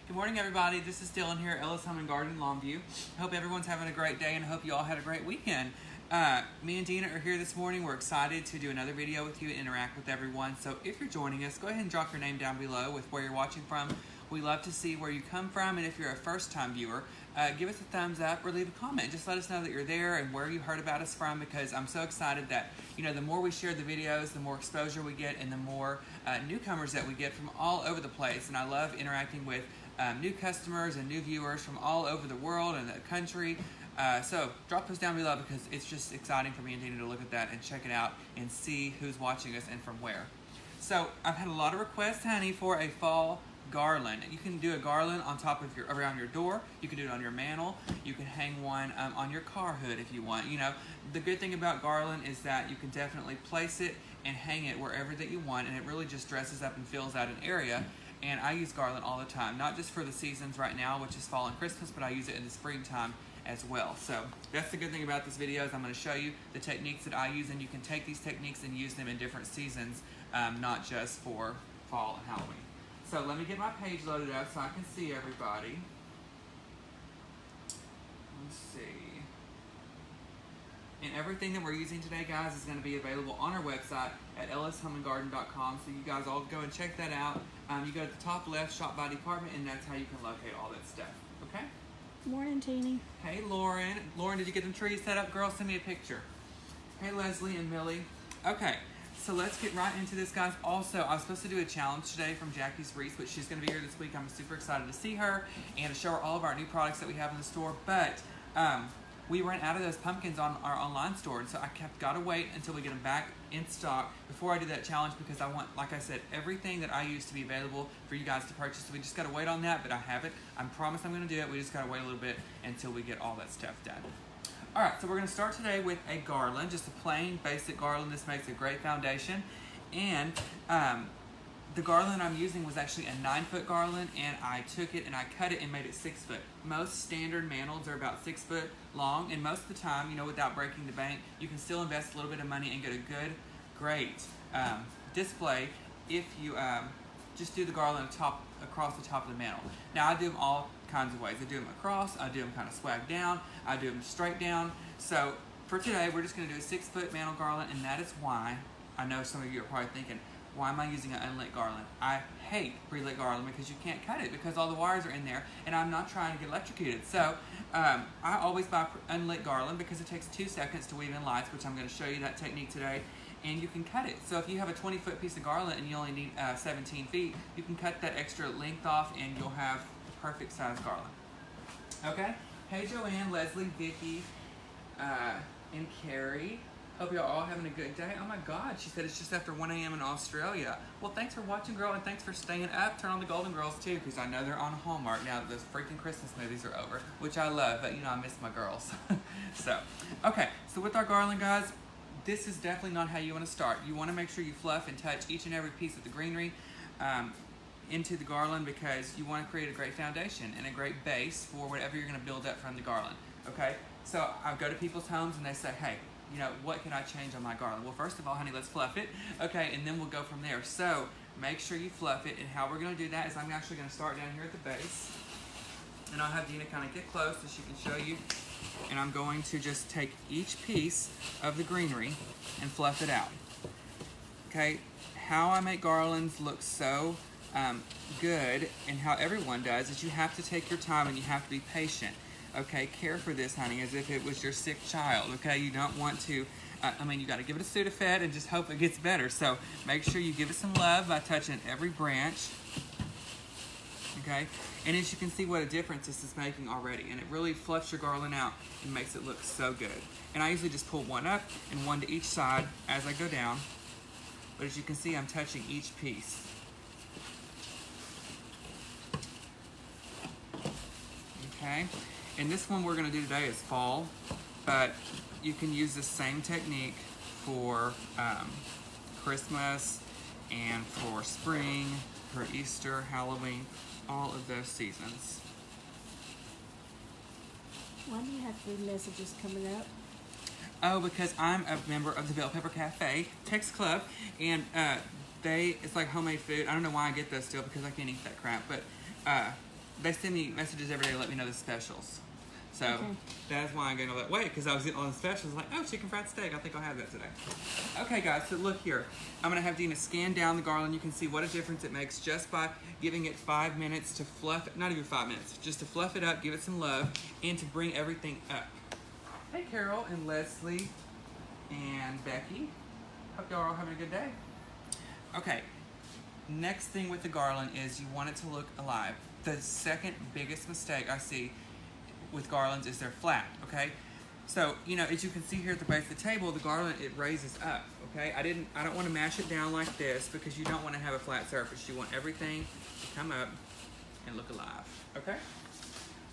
Good morning, everybody. This is Dylan here at Ellis Home and Garden, Longview. I hope everyone's having a great day and I hope you all had a great weekend. Me and Dina are here this morning. We're excited to do another video with you and interact with everyone. So if you're joining us, go ahead and drop your name down below with where you're watching from. We love to see where you come from, and if you're a first-time viewer, give us a thumbs up or leave a comment. Just let us know that you're there and where you heard about us from, because I'm so excited that, the more we share the videos, the more exposure we get and the more newcomers that we get from all over the place. And I love interacting with new customers and new viewers from all over the world and the country. So drop those down below, because it's just exciting for me and Dina to look at that and check it out and see who's watching us and from where. So I've had a lot of requests, honey, for a fall garland. You can do a garland on top of around your door. You can do it on your mantle. You can hang one on your car hood if you want. The good thing about garland is that you can definitely place it and hang it wherever that you want, and it really just dresses up and fills out an area. And I use garland all the time, not just for the seasons right now, which is fall and Christmas, but I use it in the springtime as well. So that's the good thing about this video, is I'm going to show you the techniques that I use, and you can take these techniques and use them in different seasons, not just for fall and Halloween. So let me get my page loaded up so I can see everybody. Let's see. And everything that we're using today, guys, is going to be available on our website at ellishomeandgarden.com. So you guys all go and check that out. You go to the top left, shop by department, and that's how you can locate all that stuff. Okay? Morning, Teeny. Hey, Lauren. Lauren, did you get them trees set up? Girl, send me a picture. Hey, Leslie and Millie. Okay, so let's get right into this, guys. Also, I was supposed to do a challenge today from Jackie's Reese, but she's going to be here this week. I'm super excited to see her and to show her all of our new products that we have in the store. But we ran out of those pumpkins on our online store, and so I got to wait until we get them back in stock before I do that challenge, because I want, like I said, everything that I use to be available for you guys to purchase. So we just got to wait on that, but I have it. I promise I'm going to do it. We just got to wait a little bit until we get all that stuff done. All right, so we're going to start today with a garland, just a plain basic garland. This makes a great foundation, and the garland I'm using was actually a 9-foot garland, and I took it and I cut it and made it 6 foot. Most standard mantles are about 6 foot long, and most of the time, without breaking the bank, you can still invest a little bit of money and get a good, great display if you just do the garland across the top of the mantle. Now, I do them all kinds of ways. I do them across, I do them kind of swag down, I do them straight down. So for today, we're just going to do a 6-foot mantle garland, and that is why I know some of you are probably thinking, why am I using an unlit garland? I hate pre-lit garland because you can't cut it because all the wires are in there, and I'm not trying to get electrocuted. So I always buy unlit garland because it takes 2 seconds to weave in lights, which I'm going to show you that technique today, and you can cut it. So if you have a 20-foot piece of garland and you only need 17 feet, you can cut that extra length off and you'll have the perfect size garland. Okay? Hey, Joanne, Leslie, Vicky, and Carrie. Hope y'all all having a good day. Oh my God, she said it's just after 1 a.m. in Australia. Well, thanks for watching, girl, and thanks for staying up. Turn on the Golden Girls too, because I know they're on Hallmark now that those freaking Christmas movies are over, which I love, but I miss my girls. So with our garland, guys, this is definitely not how you want to start. You want to make sure you fluff and touch each and every piece of the greenery into the garland, because you want to create a great foundation and a great base for whatever you're going to build up from the garland. Okay, so I go to people's homes and they say, hey, what can I change on my garland? Well, first of all, honey, let's fluff it. Okay, and then we'll go from there. So make sure you fluff it, and how we're going to do that is I'm actually going to start down here at the base, and I'll have Dina kind of get close so she can show you. And I'm going to just take each piece of the greenery and fluff it out. Okay, how I make garlands look so good, and how everyone does, is you have to take your time and you have to be patient. Okay, care for this, honey, as if it was your sick child. Okay, you don't want to, you got to give it a Sudafed and just hope it gets better. So make sure you give it some love by touching every branch. Okay, and as you can see, what a difference this is making already, and it really fluffs your garland out and makes it look so good. And I usually just pull one up and one to each side as I go down, but as you can see, I'm touching each piece. Okay, and this one we're going to do today is fall, but you can use the same technique for Christmas and for spring, for Easter, Halloween, all of those seasons. Why do you have the messages coming up? Oh, because I'm a member of the Bell Pepper Cafe Text Club, and it's like homemade food. I don't know why I get those still, because I can't eat that crap, but they send me messages every day to let me know the specials. So Okay. that's why I'm going all that way, because I was getting all the specials. Like, oh, chicken fried steak. I think I'll have that today. Okay, guys, so look here. I'm going to have Dina scan down the garland. You can see what a difference it makes just by giving it 5 minutes to fluff it. Not even 5 minutes. Just to fluff it up, give it some love, and to bring everything up. Hey, Carol and Leslie and Becky. Hope y'all are all having a good day. Okay, next thing with the garland is you want it to look alive. The second biggest mistake I see with garlands is they're flat, okay? So, you know, as you can see here at the base of the table, the garland, it raises up, okay? I don't want to mash it down like this because you don't want to have a flat surface. You want everything to come up and look alive, okay?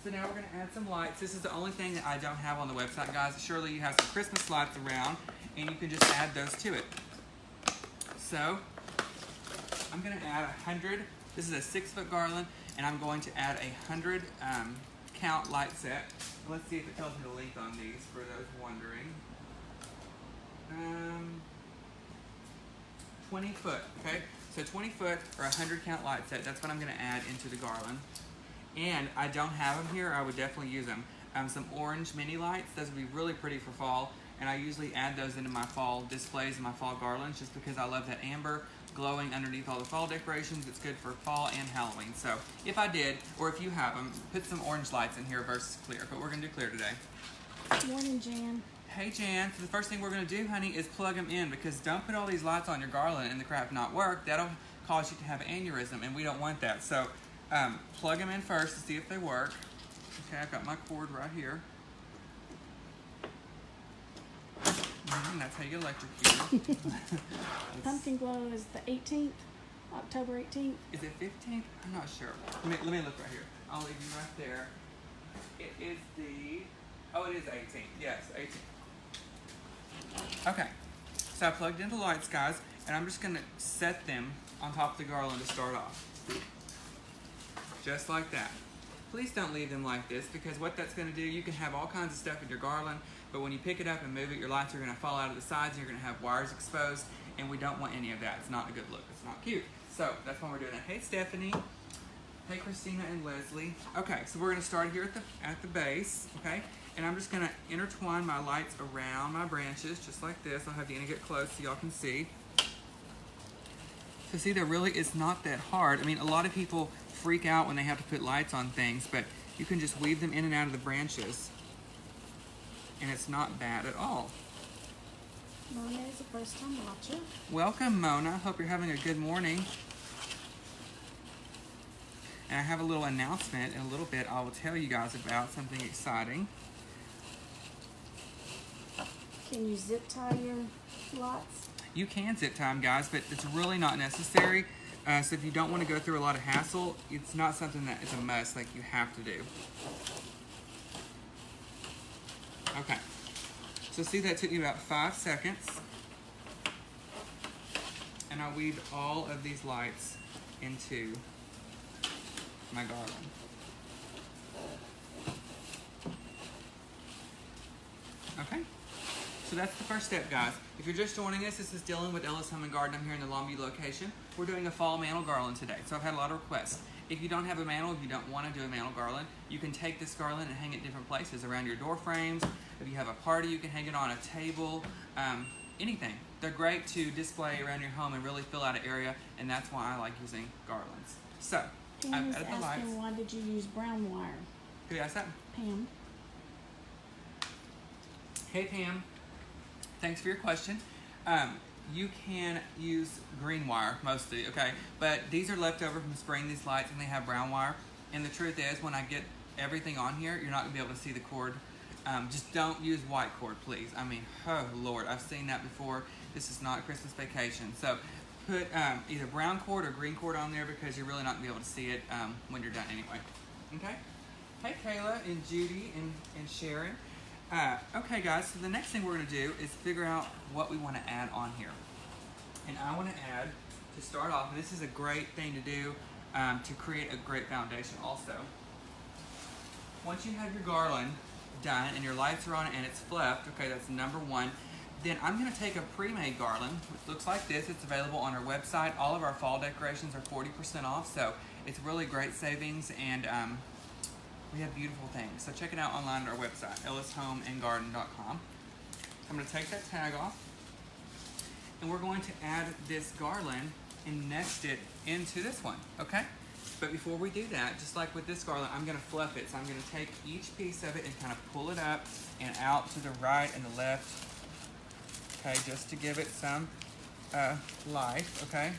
So now we're going to add some lights. This is the only thing that I don't have on the website, guys. Surely you have some Christmas lights around, and you can just add those to it. So, I'm going to add 100. This is a 6-foot garland, and I'm going to add 100 count light set. Let's see if it tells me the length on these for those wondering. 20 foot, okay? So 20 foot or 100 count light set, that's what I'm gonna add into the garland. And I don't have them here, I would definitely use them. Some orange mini lights, those would be really pretty for fall, and I usually add those into my fall displays and my fall garlands just because I love that amber glowing underneath all the fall decorations. It's good for fall and Halloween. So if I did, or if you have them, put some orange lights in here versus clear, but we're gonna do clear today. Morning, Jan. Hey Jan, so the first thing we're gonna do, honey, is plug them in, because don't put all these lights on your garland and the crap not work. That'll cause you to have an aneurysm, and we don't want that. So plug them in first to see if they work. Okay, I've got my cord right here. That's how you get electrocuted. Pumpkin glow is the 18th, October 18th. Is it 15th? I'm not sure. Let me look right here. I'll leave you right there. It is it is 18th. Yes, 18th. Okay, so I plugged in the lights, guys, and I'm just gonna set them on top of the garland to start off. Just like that. Please don't leave them like this, because what that's gonna do, you can have all kinds of stuff in your garland, but when you pick it up and move it, your lights are gonna fall out of the sides, and you're gonna have wires exposed, and we don't want any of that. It's not a good look, it's not cute. So that's why we're doing it. Hey Stephanie, hey Christina and Leslie. Okay, so we're gonna start here at the base, okay? And I'm just gonna intertwine my lights around my branches, just like this. I'll have Dina get close so y'all can see. So see, there really is not that hard. I mean, a lot of people freak out when they have to put lights on things, but you can just weave them in and out of the branches, and it's not bad at all. Mona is a first-time watcher. Welcome, Mona. Hope you're having a good morning. And I have a little announcement in a little bit I will tell you guys about, something exciting. Can you zip tie your lights? You can zip tie them, guys, but it's really not necessary. So if you don't want to go through a lot of hassle, it's not something that is a must, like you have to do. Okay. So see, that took me about 5 seconds. And I weaved all of these lights into my garland. Okay. So that's the first step, guys. If you're just joining us, this is Dylan with Ellis Home and Garden. I'm here in the Longview location. We're doing a fall mantle garland today, so I've had a lot of requests. If you don't have a mantle, if you don't want to do a mantle garland, you can take this garland and hang it different places, around your door frames. If you have a party, you can hang it on a table, anything. They're great to display around your home and really fill out an area, and that's why I like using garlands. So, Pam I've is added the lights. asking, why did you use brown wire? Who asked that? Pam. Hey Pam, thanks for your question. You can use green wire mostly, okay? But these are left over from spraying these lights, and they have brown wire. And the truth is, when I get everything on here, you're not gonna be able to see the cord. Just don't use white cord, please. I mean, oh Lord, I've seen that before. This is not Christmas vacation. So put either brown cord or green cord on there, because you're really not gonna be able to see it when you're done anyway. Okay? Hey Kayla and Judy and Sharon. Okay guys, so the next thing we're gonna do is figure out what we wanna add on here. And I wanna add, to start off, and this is a great thing to do to create a great foundation also. Once you have your garland done and your lights are on it and it's fluffed, okay, that's number one, Then I'm going to take a pre-made garland, which looks like this. It's available on our website. All of our fall decorations are 40% off, so it's really great savings, and we have beautiful things. So check it out online at our website, ellishomeandgarden.com. I'm going to take that tag off, and we're going to add this garland and nest it into this one, okay? But before we do that, just like with this garland, I'm going to fluff it. So I'm going to take each piece of it and kind of pull it up and out to the right and the left, okay, just to give it some life, okay?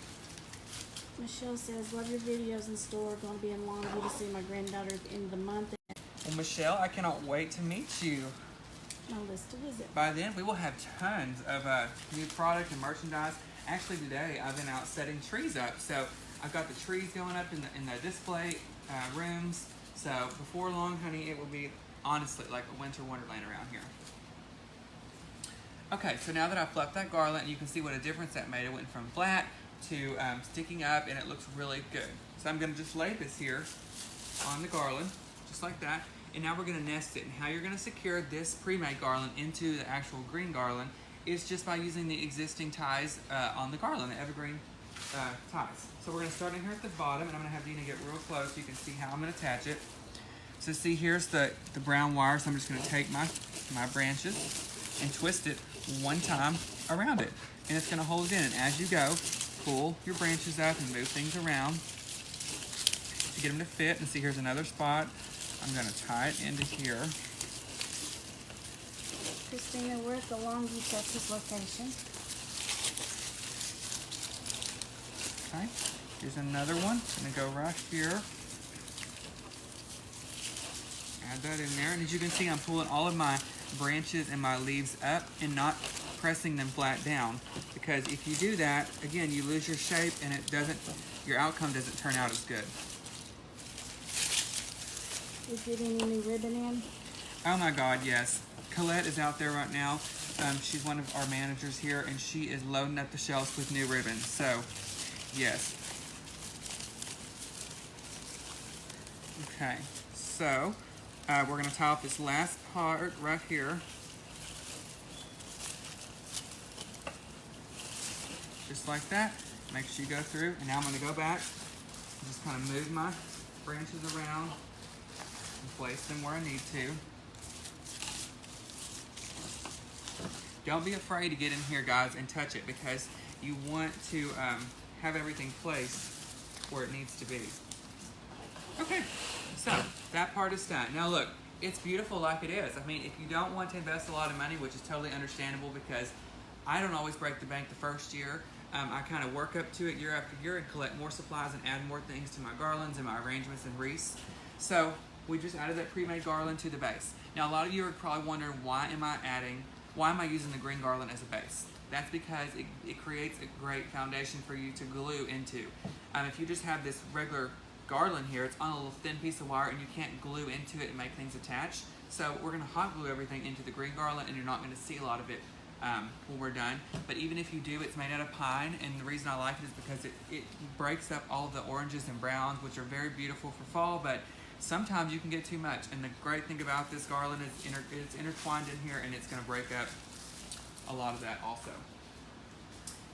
Michelle says, love your videos in store. Going to be in Longview to see my granddaughter at the end of the month. Well, Michelle, I cannot wait to meet you. My list to visit. By then, we will have tons of new product and merchandise. Actually, today, I've been out setting trees up. So I've got the trees going up in the display rooms. So before long, honey, it will be honestly like a winter wonderland around here. Okay, so now that I've fluffed that garland, you can see what a difference that made. It went from flat to sticking up, and it looks really good. So I'm going to just lay this here on the garland, just like that. And now we're going to nest it. And how you're going to secure this pre-made garland into the actual green garland is just by using the existing ties on the garland, the evergreen ties. So we're going to start in here at the bottom, and I'm going to have Dina get real close so you can see how I'm going to attach it. So see, here's the brown wire, so I'm just going to take my branches and twist it one time around it. And it's going to hold it in. And as you go, pull your branches up and move things around to get them to fit. And see, here's another spot. I'm going to tie it into here. Christina, we're at the Longview, Texas location. Okay, here's another one. I'm going to go right here. Add that in there. And as you can see, I'm pulling all of my branches and my leaves up and not pressing them flat down, because if you do that, again, you lose your shape and your outcome doesn't turn out as good. Is getting any new ribbon in? Oh my God, yes. Colette is out there right now. She's one of our managers here, and she is loading up the shelves with new ribbons. So, yes. Okay, so we're going to tie off this last part right here. Just like that. Make sure you go through. And now I'm going to go back and just kind of move my branches around and place them where I need to. Don't be afraid to get in here, guys, and touch it, because you want to have everything placed where it needs to be. Okay, so that part is done. Now look, it's beautiful like it is. I mean, if you don't want to invest a lot of money, which is totally understandable, because I don't always break the bank the first year. I kind of work up to it year after year and collect more supplies and add more things to my garlands and my arrangements and wreaths. So we just added that pre-made garland to the base. Now a lot of you are probably wondering, why am I using the green garland as a base? That's because it creates a great foundation for you to glue into. If you just have this regular garland here, it's on a little thin piece of wire and you can't glue into it and make things attach. So we're going to hot glue everything into the green garland, and you're not going to see a lot of it when we're done. But even if you do, it's made out of pine, and the reason I like it is because it breaks up all of the oranges and browns, which are very beautiful for fall, but sometimes you can get too much. And the great thing about this garland is it's intertwined in here, and it's going to break up a lot of that also.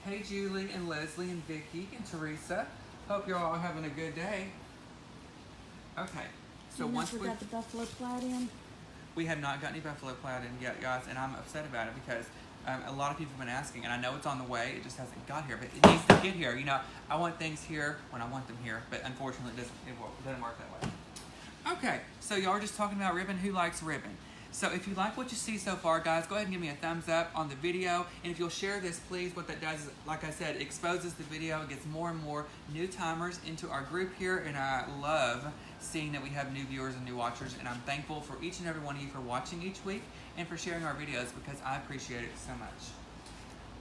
Hey Julie and Leslie and Vicky and Teresa, hope you're all having a good day. Okay, so once we got the buffalo plaid in. We have not got any buffalo plaid in yet, guys, and I'm upset about it because a lot of people have been asking, and I know it's on the way, it just hasn't got here, but it needs to get here. You know, I want things here when I want them here, but unfortunately it doesn't work that way. Okay, so y'all are just talking about ribbon. Who likes ribbon? So if you like what you see so far, guys, go ahead and give me a thumbs up on the video. And if you'll share this, please, what that does is, like I said, it exposes the video. It gets more and more new timers into our group here. And I love seeing that we have new viewers and new watchers. And I'm thankful for each and every one of you for watching each week and for sharing our videos, because I appreciate it so much.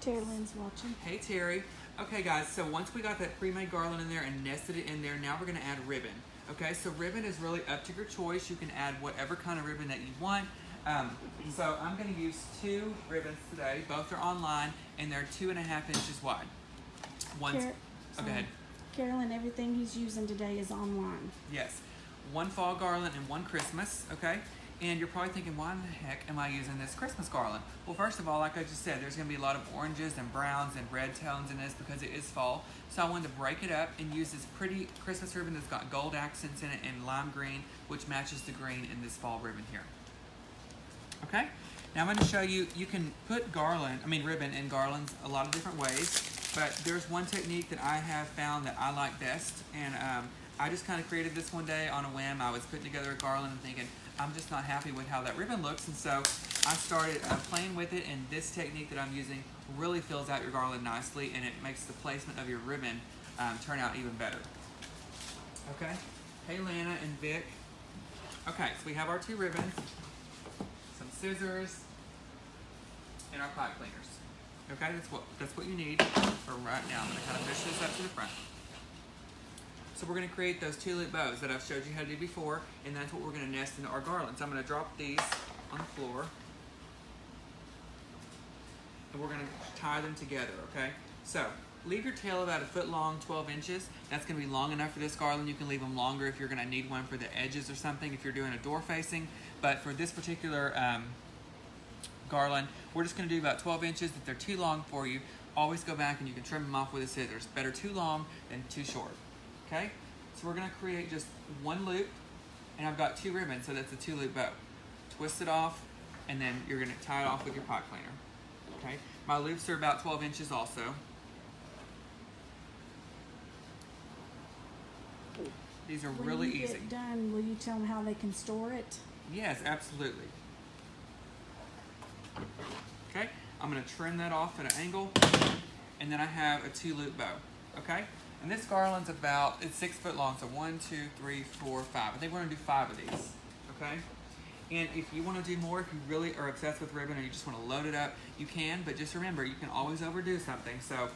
Terry Lynn's watching. Hey, Terry. Okay, guys, so once we got that pre-made garland in there and nested it in there, now we're going to add ribbon. Okay, so ribbon is really up to your choice. You can add whatever kind of ribbon that you want. So I'm going to use 2 ribbons today. Both are online, and they're 2.5 inches wide. Go ahead. Carolyn, everything he's using today is online. Yes. 1 fall garland and 1 Christmas, okay? And you're probably thinking, why in the heck am I using this Christmas garland? Well, first of all, like I just said, there's gonna be a lot of oranges and browns and red tones in this because it is fall. So I wanted to break it up and use this pretty Christmas ribbon that's got gold accents in it and lime green, which matches the green in this fall ribbon here. Okay, now I'm gonna show you, you can put ribbon in garlands a lot of different ways, but there's one technique that I have found that I like best, and I just kind of created this one day on a whim. I was putting together a garland and thinking, I'm just not happy with how that ribbon looks, and so I started playing with it, and this technique that I'm using really fills out your garland nicely, and it makes the placement of your ribbon turn out even better. Okay, hey Lana and Vic. Okay, so we have our two ribbons, some scissors, and our pipe cleaners. Okay, that's what you need for right now. I'm gonna kind of push this up to the front. So we're gonna create those two loop bows that I've showed you how to do before, and that's what we're gonna nest into our garland. So I'm gonna drop these on the floor, and we're gonna tie them together, okay? So leave your tail about 1 foot long, 12 inches. That's gonna be long enough for this garland. You can leave them longer if you're gonna need one for the edges or something, if you're doing a door facing. But for this particular garland, we're just gonna do about 12 inches. If they're too long for you, always go back and you can trim them off with a scissors. Better too long than too short. Okay, so we're gonna create just one loop, and I've got two ribbons, so that's a 2-loop bow. Twist it off, and then you're gonna tie it off with your pipe cleaner. Okay, my loops are about 12 inches also. These are really easy. When you get done, will you tell them how they can store it? Yes, absolutely. Okay, I'm gonna trim that off at an angle, and then I have a 2-loop bow. Okay. And this garland's it's 6 foot long, so 1, 2, 3, 4, 5. I think we're gonna do 5 of these, okay? And if you wanna do more, if you really are obsessed with ribbon or you just wanna load it up, you can, but just remember, you can always overdo something, so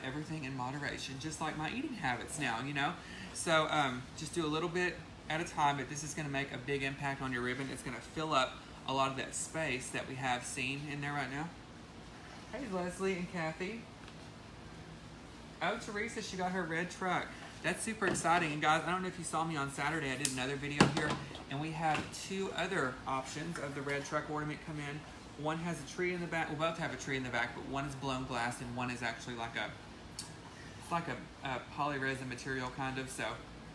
everything in moderation, just like my eating habits now, you know? So just do a little bit at a time, but this is gonna make a big impact on your ribbon. It's gonna fill up a lot of that space that we have seen in there right now. Hey, Leslie and Kathy. Oh, Teresa, she got her red truck. That's super exciting. And guys, I don't know if you saw me on Saturday, I did another video here, and we have 2 other options of the red truck ornament come in. One has a tree in the back. We both have a tree in the back, but one is blown glass and one is actually like a polyresin material kind of. So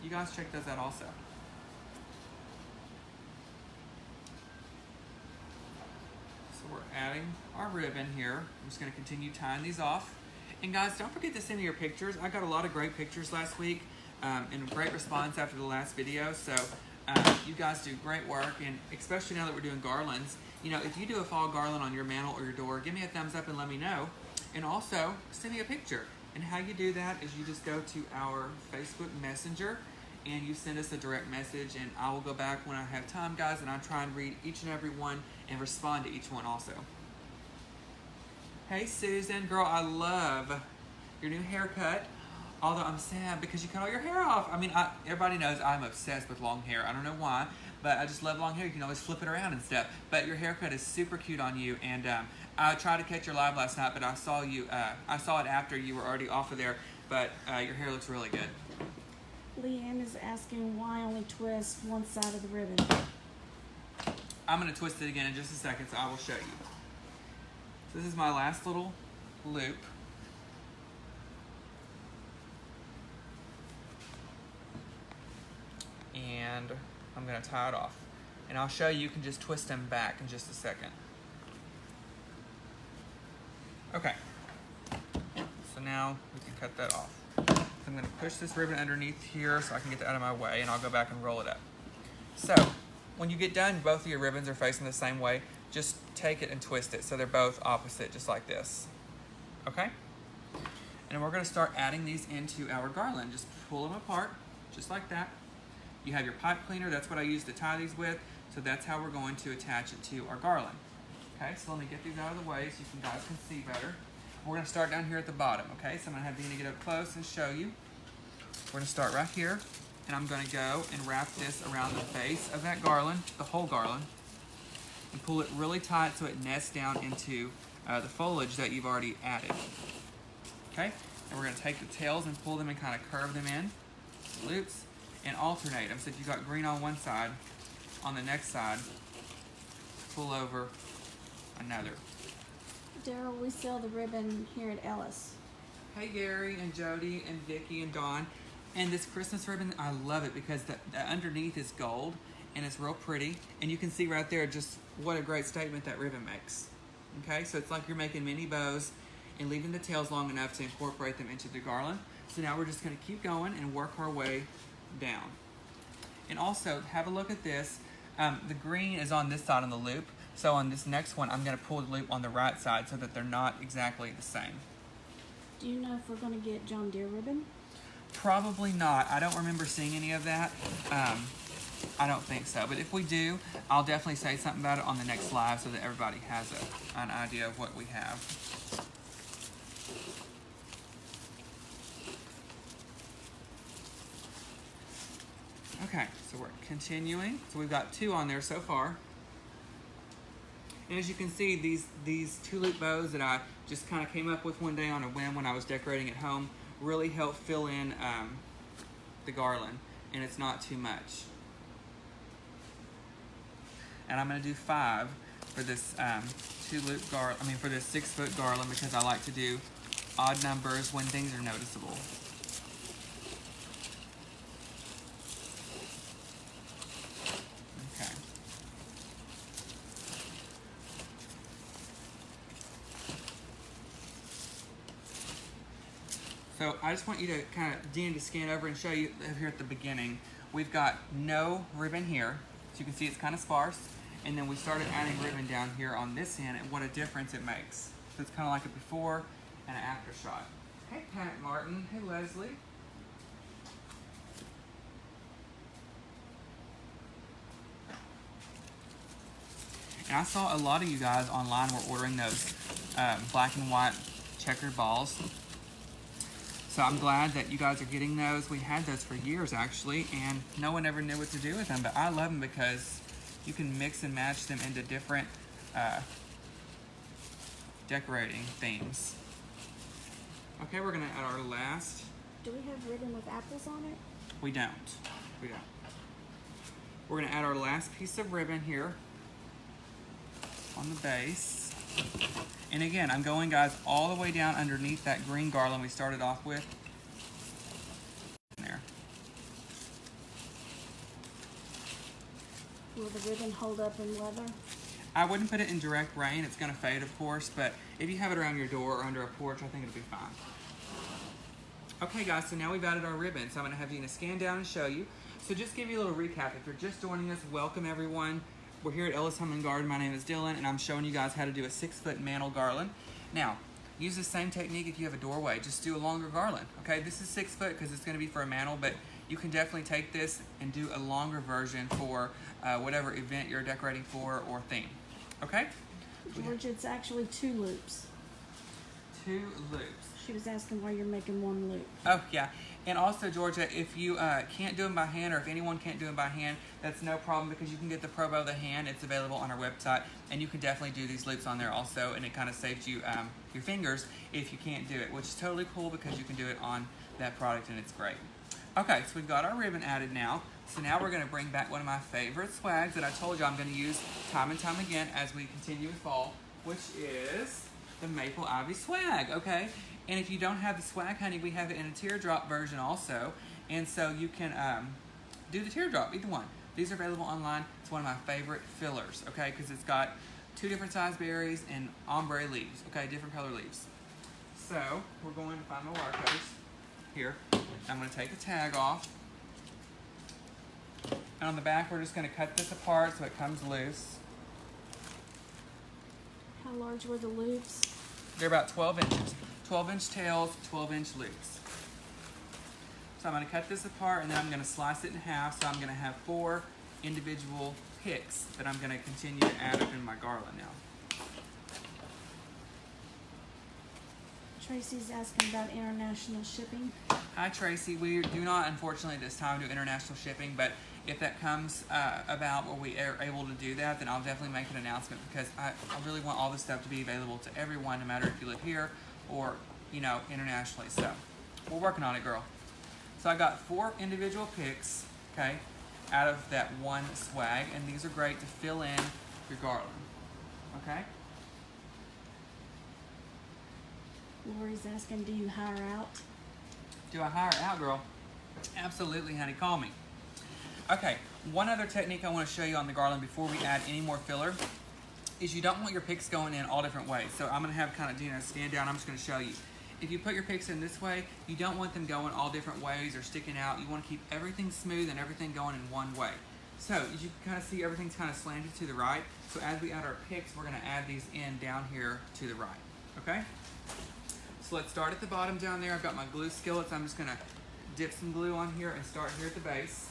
you guys check those out also. So we're adding our ribbon here. I'm just gonna continue tying these off. And guys, don't forget to send me your pictures. I got a lot of great pictures last week and great response after the last video. So you guys do great work, and especially now that we're doing garlands. You know, if you do a fall garland on your mantle or your door, give me a thumbs up and let me know. And also, send me a picture. And how you do that is you just go to our Facebook Messenger and you send us a direct message, and I will go back when I have time, guys, and I try and read each and every one and respond to each one also. Hey Susan, girl, I love your new haircut. Although I'm sad because you cut all your hair off. I mean, everybody knows I'm obsessed with long hair. I don't know why, but I just love long hair. You can always flip it around and stuff. But your haircut is super cute on you. And I tried to catch your live last night, but I saw it after you were already off of there. But your hair looks really good. Leanne is asking why only twist one side of the ribbon. I'm gonna twist it again in just a second, so I will show you. So this is my last little loop. And I'm gonna tie it off. And I'll show you, you can just twist them back in just a second. Okay. So now we can cut that off. So I'm gonna push this ribbon underneath here so I can get that out of my way, and I'll go back and roll it up. So when you get done, both of your ribbons are facing the same way. Just take it and twist it so they're both opposite, just like this. Okay? And we're gonna start adding these into our garland. Just pull them apart, just like that. You have your pipe cleaner, that's what I use to tie these with, so that's how we're going to attach it to our garland. Okay, so let me get these out of the way so you guys can see better. We're gonna start down here at the bottom, okay? So I'm gonna have Dina get up close and show you. We're gonna start right here, and I'm gonna go and wrap this around the base of that garland, the whole garland, and pull it really tight so it nests down into the foliage that you've already added. Okay, and we're gonna take the tails and pull them and kind of curve them in, loops, and alternate them. So if you've got green on one side, on the next side, pull over another. Daryl, we sell the ribbon here at Ellis. Hey Gary and Jody and Vicky and Dawn. And this Christmas ribbon, I love it because the underneath is gold and it's real pretty. And you can see right there just what a great statement that ribbon makes. Okay, so it's like you're making mini bows and leaving the tails long enough to incorporate them into the garland. So now we're just gonna keep going and work our way down. And also, have a look at this. The green is on this side on the loop. So on this next one, I'm gonna pull the loop on the right side so that they're not exactly the same. Do you know if we're going to get John Deere ribbon? Probably not. I don't remember seeing any of that. I don't think so. But if we do, I'll definitely say something about it on the next live so that everybody has an idea of what we have. Okay, so we're continuing. So we've got 2 on there so far. And as you can see, these 2 loop bows that I just kind of came up with one day on a whim when I was decorating at home really help fill in the garland, and it's not too much. And I'm going to do 5 for this 2 loop garland. I mean, for this 6-foot garland because I like to do odd numbers when things are noticeable. Okay. So I just want you to kind of begin to scan over and show you here at the beginning. We've got no ribbon here. So you can see it's kind of sparse. And then we started adding ribbon down here on this end, and what a difference it makes. So it's kind of like a before and an after shot. Hey Pat Martin, hey Leslie. And I saw a lot of you guys online were ordering those black and white checkered balls. So I'm glad that you guys are getting those. We had those for years actually, and no one ever knew what to do with them, but I love them because you can mix and match them into different decorating themes. Okay, we're gonna add our last. Do we have ribbon with apples on it? We don't. We don't. We're gonna add our last piece of ribbon here on the base. And again, I'm going, guys, all the way down underneath that green garland we started off with. There. Will the ribbon hold up in weather? I wouldn't put it in direct rain. It's going to fade, of course, but if you have it around your door or under a porch, I think it'll be fine. Okay, guys, so now we've added our ribbon. So I'm going to have Dina scan down and show you. So just give you a little recap. If you're just joining us, welcome everyone. We're here at Ellis Home and Garden. My name is Dylan, and I'm showing you guys how to do a 6-foot mantle garland. Now, use the same technique if you have a doorway. Just do a longer garland, okay? This is 6 foot because it's going to be for a mantle, but you can definitely take this and do a longer version for whatever event you're decorating for or theme, okay? George, it's actually 2 loops. 2 loops. She was asking why you're making 1 loop. Oh, yeah. And also, Georgia, if you can't do them by hand, or if anyone can't do them by hand, that's no problem because you can get the Pro Bow the hand. It's available on our website, and you can definitely do these loops on there also, and it kind of saves you your fingers if you can't do it, which is totally cool because you can do it on that product, and it's great. Okay, so we've got our ribbon added now. So now we're going to bring back one of my favorite swags that I told you I'm going to use time and time again as we continue with fall, which is the Maple Ivy swag, okay? And if you don't have the swag, honey, we have it in a teardrop version also. And so you can do the teardrop, either one. These are available online. It's one of my favorite fillers, okay? Because it's got 2 different size berries and ombre leaves, okay? Different color leaves. So we're going to find my wire cutters here. I'm going to take the tag off. And on the back, we're just going to cut this apart so it comes loose. How large were the loops? They're about 12 inches. 12-inch tails, 12-inch loops. So I'm going to cut this apart and then I'm going to slice it in half. So I'm going to have 4 individual picks that I'm going to continue to add up in my garland now. Tracy's asking about international shipping. Hi Tracy, we do not unfortunately this time do international shipping, but if that comes about where we are able to do that, then I'll definitely make an announcement because I really want all this stuff to be available to everyone, no matter if you live here or, you know, internationally. So we're working on it, girl. So I got 4 individual picks, okay, out of that 1 swag, and these are great to fill in your garland. Okay? Lori's asking, do you hire out? Do I hire out, girl? Absolutely, honey. Call me. Okay, one other technique I want to show you on the garland before we add any more filler is you don't want your picks going in all different ways. So I'm going to have kind of, stand down. I'm just going to show you. If you put your picks in this way, you don't want them going all different ways or sticking out. You want to keep everything smooth and everything going in one way. So as you can kind of see, everything's kind of slanted to the right. So as we add our picks, we're going to add these in down here to the right. Okay? So let's start at the bottom down there. I've got my glue skillets. I'm just going to dip some glue on here and start here at the base.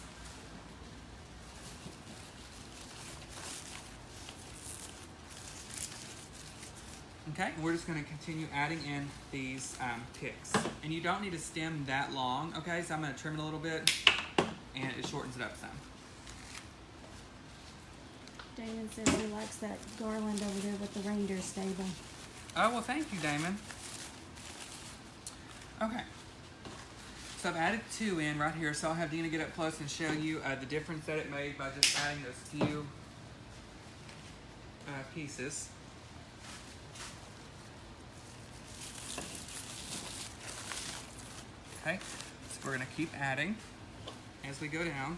Okay, we're just going to continue adding in these picks. And you don't need a stem that long, okay? So I'm going to trim it a little bit, and it shortens it up some. Damon says he likes that garland over there with the reindeer stable. Oh, well, thank you, Damon. Okay. So I've added 2 in right here, so I'll have Dina get up close and show you the difference that it made by just adding those few pieces. Okay, so we're going to keep adding as we go down.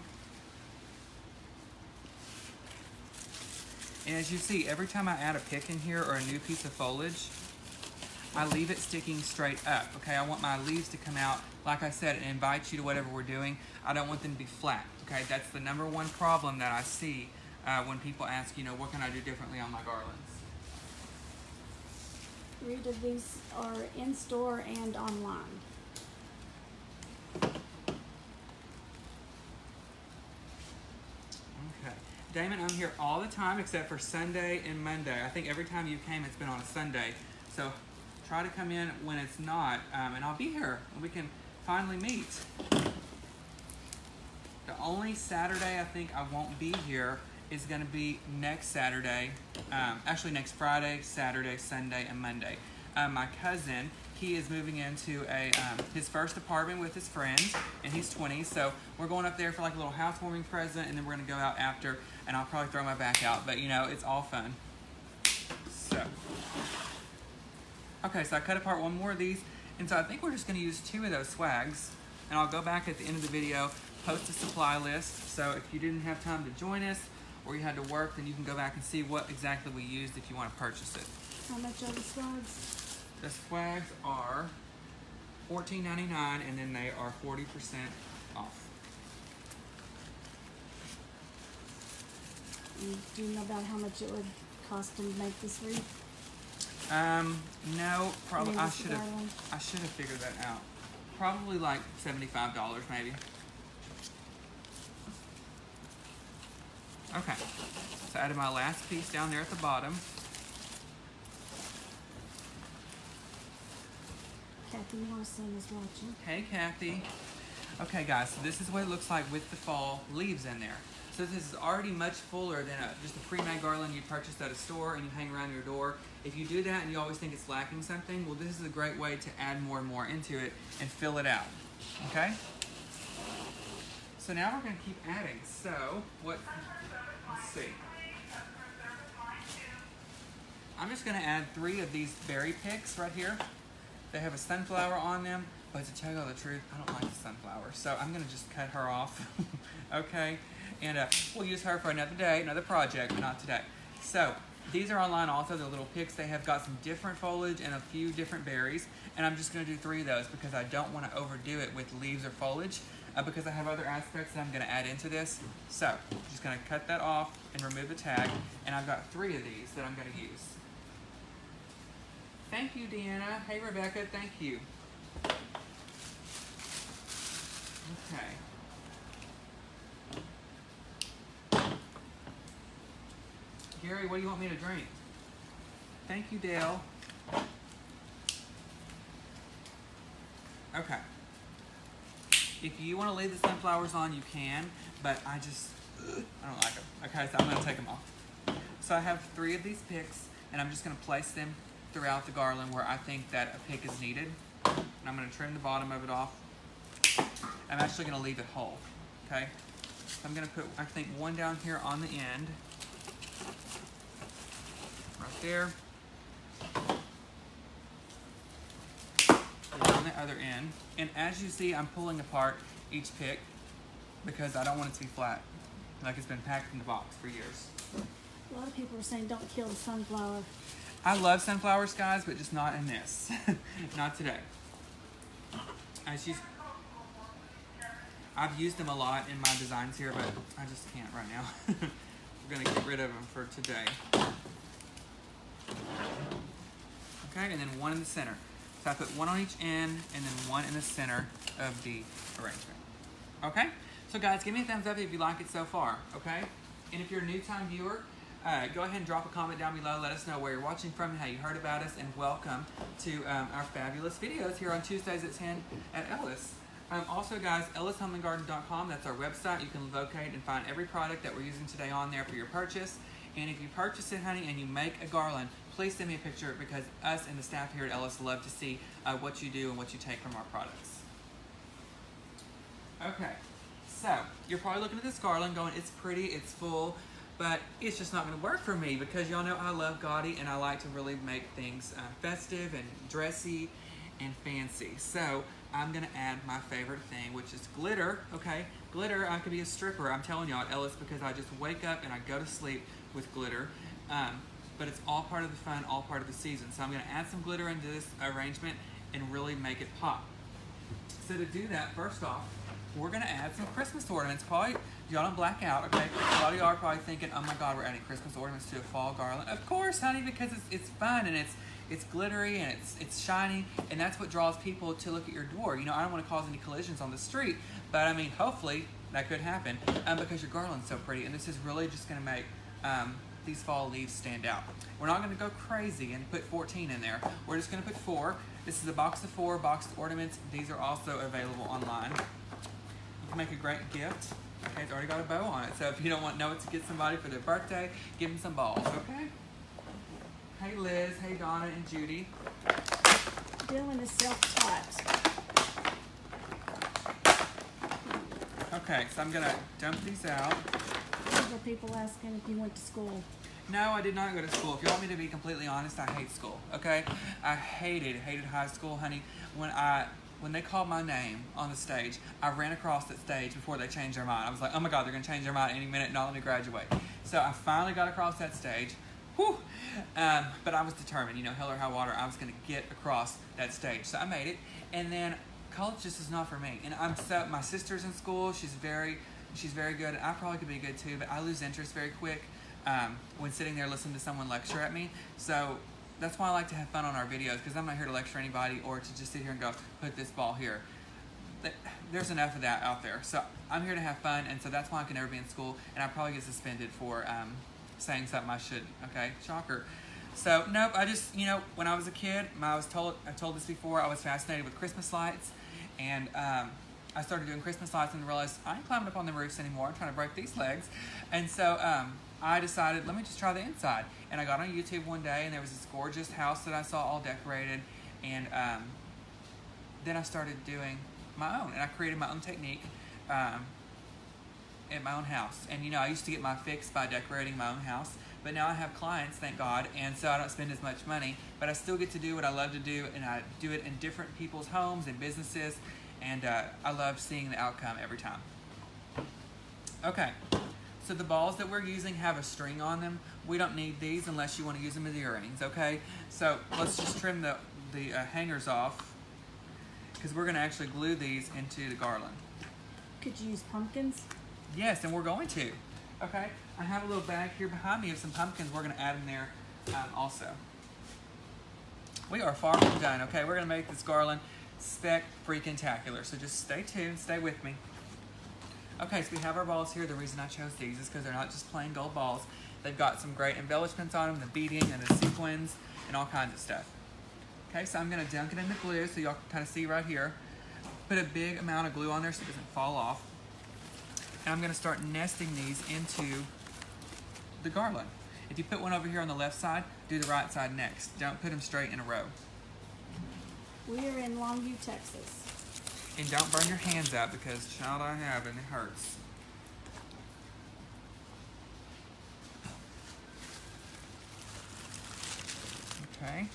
And as you see, every time I add a pick in here or a new piece of foliage, I leave it sticking straight up, okay? I want my leaves to come out, like I said, and invite you to whatever we're doing. I don't want them to be flat, okay? That's the #1 problem that I see when people ask, what can I do differently on my garlands? Rita, these are in store and online. Okay. Damon, I'm here all the time except for Sunday and Monday. I think every time you came, it's been on a Sunday. So try to come in when it's not, and I'll be here and we can finally meet. The only Saturday I think I won't be here is going to be next Saturday, actually next Friday, Saturday, Sunday, and Monday. My cousin, he is moving into his first apartment with his friends, and he's 20, so we're going up there for like a little housewarming present, and then we're going to go out after, and I'll probably throw my back out, but it's all fun. So, okay, so I cut apart 1 more of these, and so I think we're just going to use 2 of those swags, and I'll go back at the end of the video, post a supply list, so if you didn't have time to join us, or you had to work, then you can go back and see what exactly we used if you want to purchase it. How much are the swags? The swags are $14.99, and then they are 40% off. Do you know about how much it would cost to make this wreath? No, probably. I should garland? have figured that out. Probably like $75 maybe. Okay, so I added my last piece down there at the bottom. Kathy Morrison is watching. Hey, Kathy. Okay, guys, so this is what it looks like with the fall leaves in there. So this is already much fuller than just a pre-made garland you purchased at a store and you hang around your door. If you do that and you always think it's lacking something, well, this is a great way to add more and more into it and fill it out, okay? So now we're going to keep adding. So, let's see. I'm just going to add 3 of these berry picks right here. They have a sunflower on them, but to tell you the truth, I don't like the sunflower, so I'm going to just cut her off, okay? And we'll use her for another day, another project, but not today. So, these are online also. They're little picks. They have got some different foliage and a few different berries, and I'm just going to do 3 of those because I don't want to overdo it with leaves or foliage because I have other aspects that I'm going to add into this. So, I'm just going to cut that off and remove the tag, and I've got 3 of these that I'm going to use. Thank you, Deanna. Hey, Rebecca. Thank you. Okay. Gary, what do you want me to drink? Thank you, Dale. Okay. If you want to leave the sunflowers on, you can, but I don't like them. Okay, so I'm going to take them off. So I have 3 of these picks, and I'm just going to place them throughout the garland where I think that a pick is needed. And I'm going to trim the bottom of it off. I'm actually going to leave it whole, okay? So I'm going to put, I think, 1 down here on the end. Right right there. And on the other end. And as you see, I'm pulling apart each pick because I don't want it to be flat, like it's been packed in the box for years. A lot of people are saying don't kill the sunflower. I love sunflowers, guys, but just not in this. Not today. I've used them a lot in my designs here, but I just can't right now. We're gonna get rid of them for today. Okay, and then one in the center. So I put one on each end and then one in the center of the arrangement. Okay? So guys, give me a thumbs up if you like it so far, okay? And if you're a new time viewer, go ahead and drop a comment down below. Let us know where you're watching from and how you heard about us, and welcome to our fabulous videos here on Tuesdays at 10 at Ellis. Also guys, ellishomeandgarden.com, that's our website. You can locate and find every product that we're using today on there for your purchase. And if you purchase it, honey, and you make a garland, please send me a picture because us and the staff here at Ellis love to see what you do and what you take from our products. Okay, so you're probably looking at this garland going, it's pretty, it's full, but it's just not going to work for me because y'all know I love gaudy and I like to really make things festive and dressy and fancy. So I'm going to add my favorite thing, which is glitter, okay? Glitter, I could be a stripper, I'm telling y'all at Ellis, because I just wake up and I go to sleep with glitter. But it's all part of the fun, all part of the season. So I'm going to add some glitter into this arrangement and really make it pop. So to do that, first off, we're going to add some Christmas ornaments. Probably, y'all don't black out, okay? A lot of y'all are probably thinking, oh my God, we're adding Christmas ornaments to a fall garland. Of course, honey, because it's fun and it's glittery and it's shiny, and that's what draws people to look at your door. You know, I don't want to cause any collisions on the street, but I mean, hopefully that could happen because your garland's so pretty, and this is really just going to make these fall leaves stand out. We're not going to go crazy and put 14 in there. We're just going to put 4. This is a box of 4 boxed ornaments. These are also available online. You can make a great gift. Okay, it's already got a bow on it, so if you don't know what to get somebody for their birthday, give them some balls, okay? Hey Liz, hey Donna and Judy. Dylan is self-taught. Okay, so I'm gonna dump these out. These are people asking if you went to school. No, I did not go to school. If you want me to be completely honest, I hate school, okay? I hated high school, honey. When they called my name on the stage, I ran across that stage before they changed their mind. I was like, oh my God, they're gonna change their mind any minute, not let me graduate. So I finally got across that stage. Whew. But I was determined, you know, hell or high water, I was gonna get across that stage. So I made it, and then college just is not for me. And my sister's in school, she's very good, and I probably could be good too, but I lose interest very quick when sitting there listening to someone lecture at me. So that's why I like to have fun on our videos, because I'm not here to lecture anybody or to just sit here and go, put this ball here. There's enough of that out there. So I'm here to have fun, and so that's why I can never be in school, and I probably get suspended for saying something I shouldn't, okay? Shocker. So, nope, I just, you know, when I was a kid, I've told this before, I was fascinated with Christmas lights, and I started doing Christmas lights and realized I ain't climbing up on the roofs anymore. I'm trying to break these legs. And so I decided, let me just try the inside. And I got on YouTube one day, and there was this gorgeous house that I saw all decorated, and then I started doing my own, and I created my own technique at my own house. And you know, I used to get my fix by decorating my own house, but now I have clients, thank God, and so I don't spend as much money, but I still get to do what I love to do, and I do it in different people's homes and businesses, and I love seeing the outcome every time. Okay, so the balls that we're using have a string on them. We don't need these unless you want to use them as earrings, okay? So let's just trim the hangers off, because we're going to actually glue these into the garland. Could you use pumpkins? Yes, and we're going to. Okay, I have a little bag here behind me of some pumpkins. We're going to add them there also. We are far from done, okay? We're going to make this garland spec-freaking-tacular. So just stay tuned, stay with me. Okay, so we have our balls here. The reason I chose these is because they're not just plain gold balls. They've got some great embellishments on them, the beading and the sequins and all kinds of stuff. Okay, so I'm going to dunk it in the glue so y'all can kind of see right here. Put a big amount of glue on there so it doesn't fall off. And I'm going to start nesting these into the garland. If you put one over here on the left side, do the right side next. Don't put them straight in a row. We are in Longview, Texas. And don't burn your hands out because, child, I have and it hurts. Okay.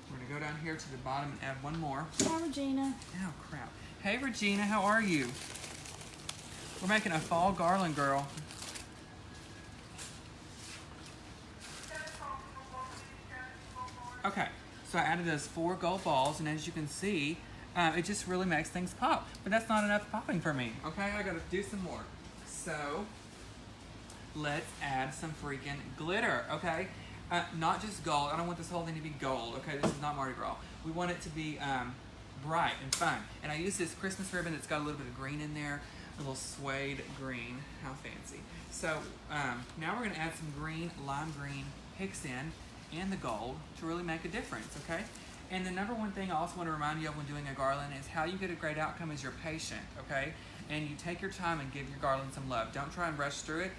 We're gonna go down here to the bottom and add one more. Hi, Regina. Oh, crap. Hey, Regina, how are you? We're making a fall garland, girl. Okay, so I added those 4 gold balls, and as you can see, it just really makes things pop. But that's not enough popping for me, okay? I gotta do some more. So, let's add some freaking glitter, okay? Not just gold. I don't want this whole thing to be gold, okay? This is not Mardi Gras. We want it to be bright and fun. And I use this Christmas ribbon that's got a little bit of green in there, a little suede green. How fancy. So now we're gonna add some green, lime green picks in and the gold to really make a difference, okay? And the number one thing I also want to remind you of when doing a garland is how you get a great outcome is you're patient, okay? And you take your time and give your garland some love. Don't try and rush through it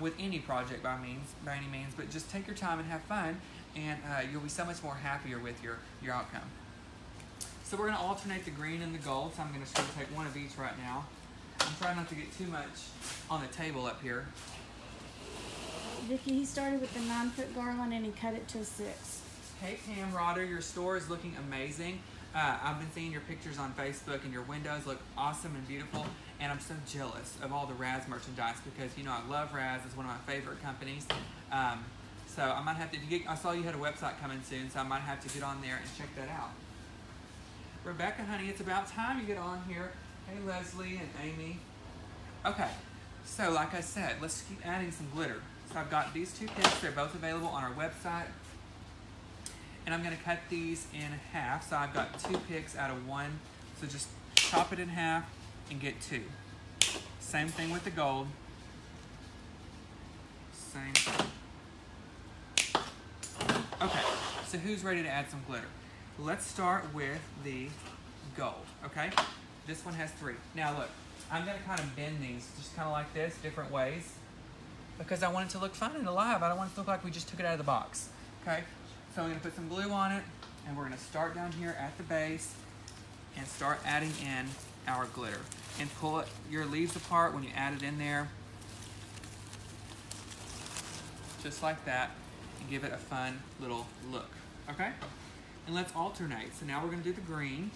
with any project by any means, but just take your time and have fun, and you'll be so much more happier with your outcome. So we're going to alternate the green and the gold, so I'm going to try to take one of each right now. I'm trying not to get too much on the table up here. Vicky, he started with the 9-foot garland and he cut it to a 6. Hey Pam Rodder, your store is looking amazing. I've been seeing your pictures on Facebook and your windows look awesome and beautiful, and I'm so jealous of all the Raz merchandise because, you know, I love Raz. It's one of my favorite companies. So I might have to I saw you had a website coming soon, so I might have to get on there and check that out. Rebecca, honey, it's about time you get on here. Hey Leslie and Amy. Okay, so like I said, let's keep adding some glitter. So I've got these 2 picks. They're both available on our website. And I'm going to cut these in half. So I've got 2 picks out of 1. So just chop it in half and get 2. Same thing with the gold. Same thing. Okay, so who's ready to add some glitter? Let's start with the gold, okay? This one has 3. Now look, I'm going to kind of bend these just kind of like this, different ways, because I want it to look fun and alive. I don't want it to look like we just took it out of the box, okay? So I'm going to put some glue on it, and we're going to start down here at the base and start adding in our glitter. And pull your leaves apart when you add it in there, just like that, and give it a fun little look, okay? And let's alternate. So now we're going to do the green.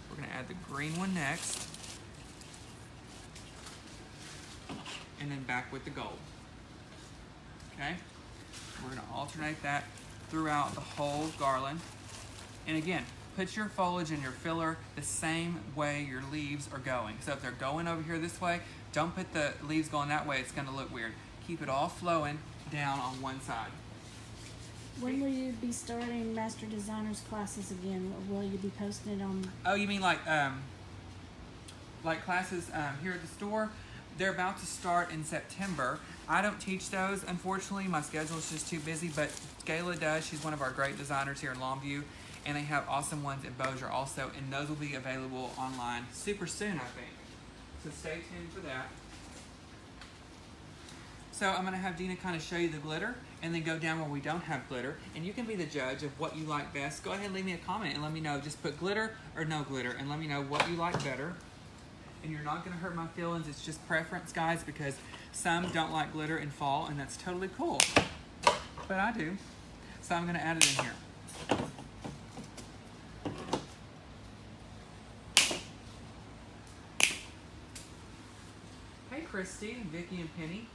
We're going to add the green one next. And then back with the gold. Okay? We're going to alternate that throughout the whole garland. And again, put your foliage and your filler the same way your leaves are going. So if they're going over here this way, don't put the leaves going that way. It's going to look weird. Keep it all flowing down on one side. When will you be starting Master Designers classes again? Or will you be posting it on? Oh, you mean like classes here at the store? They're about to start in September. I don't teach those, unfortunately. My schedule is just too busy, but Gayla does. She's one of our great designers here in Longview, and they have awesome ones in Bossier also, and those will be available online super soon, I think. So stay tuned for that. So I'm going to have Dina kind of show you the glitter, and then go down where we don't have glitter, and you can be the judge of what you like best. Go ahead and leave me a comment and let me know. Just put glitter or no glitter, and let me know what you like better. And you're not going to hurt my feelings. It's just preference, guys, because some don't like glitter in fall, and that's totally cool. But I do. So I'm going to add it in here. Hey, Christy, and Vicky, and Penny.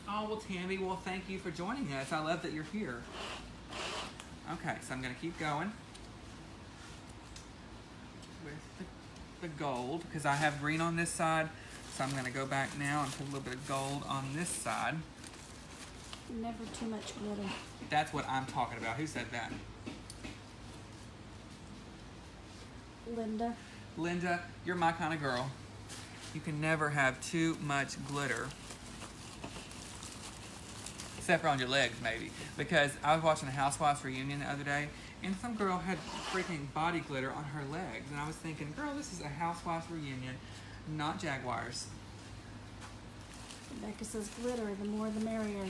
Oh, well, Tammy, well, thank you for joining us. I love that you're here. Okay, so I'm going to keep going with the gold, because I have green on this side, so I'm going to go back now and put a little bit of gold on this side. Never too much glitter. That's what I'm talking about. Who said that? Linda. Linda, you're my kind of girl. You can never have too much glitter. Except for on your legs, maybe. Because I was watching a Housewives reunion the other day, and some girl had freaking body glitter on her legs. And I was thinking, girl, this is a Housewives reunion, not Jaguars. Rebecca says glitter, the more the merrier.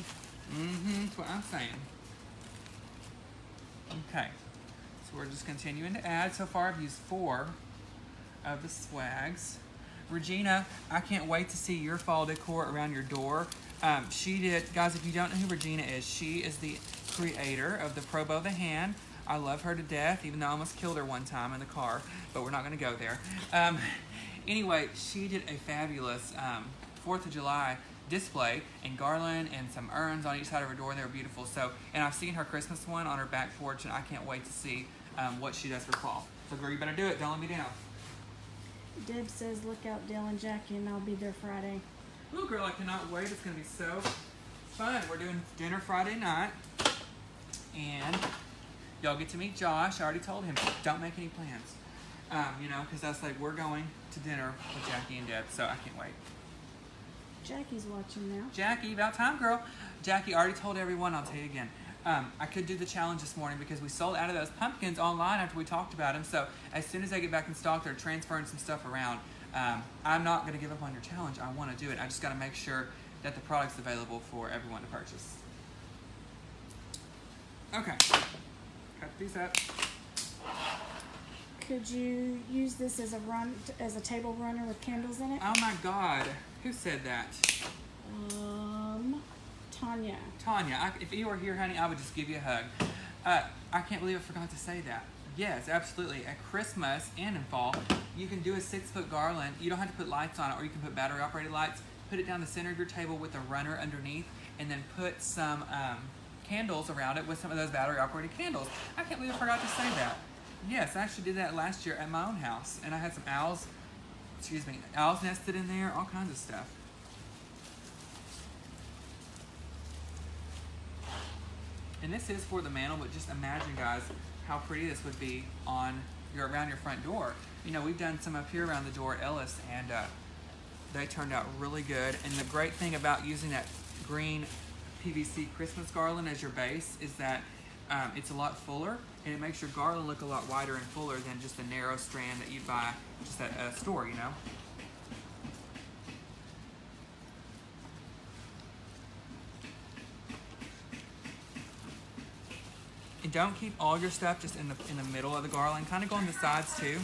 That's what I'm saying. Okay, so we're just continuing to add. So far I've used 4 of the swags. Regina, I can't wait to see your fall decor around your door. She did, guys, if you don't know who Regina is, she is the creator of the Pro Bow the Hand. I love her to death, even though I almost killed her one time in the car, but we're not going to go there. Anyway, she did a fabulous 4th of July display and garland and some urns on each side of her door. They were beautiful. So, and I've seen her Christmas one on her back porch, and I can't wait to see what she does for fall. So, girl, you better do it. Don't let me down. Deb says, look out, Dale and Jackie, and I'll be there Friday. Ooh, girl, I cannot wait. It's going to be so fun. We're doing dinner Friday night, and y'all get to meet Josh. I already told him, don't make any plans. You know, because I was like, we're going to dinner with Jackie and Deb, so I can't wait. Jackie's watching now. Jackie, about time, girl. Jackie already told everyone, I'll tell you again. I could do the challenge this morning because we sold out of those pumpkins online after we talked about them. So as soon as they get back in stock, they're transferring some stuff around. I'm not going to give up on your challenge. I want to do it. I just got to make sure that the product's available for everyone to purchase. Okay. Cut these up. Could you use this as a table runner with candles in it? Oh my God. Who said that? Tanya. Tanya, if you were here, honey, I would just give you a hug. I can't believe I forgot to say that. Yes, absolutely. At Christmas and in fall, you can do a 6-foot garland. You don't have to put lights on it, or you can put battery-operated lights. Put it down the center of your table with a runner underneath, and then put some candles around it with some of those battery-operated candles. I can't believe I forgot to say that. Yes, I actually did that last year at my own house, and I had some owls nested in there, all kinds of stuff. And this is for the mantle, but just imagine, guys, how pretty this would be around your front door. You know, we've done some up here around the door at Ellis, and they turned out really good. And the great thing about using that green PVC Christmas garland as your base is that it's a lot fuller, and it makes your garland look a lot wider and fuller than just a narrow strand that you'd buy just at a store, you know? And don't keep all your stuff just in the middle of the garland. Kind of go on the sides too.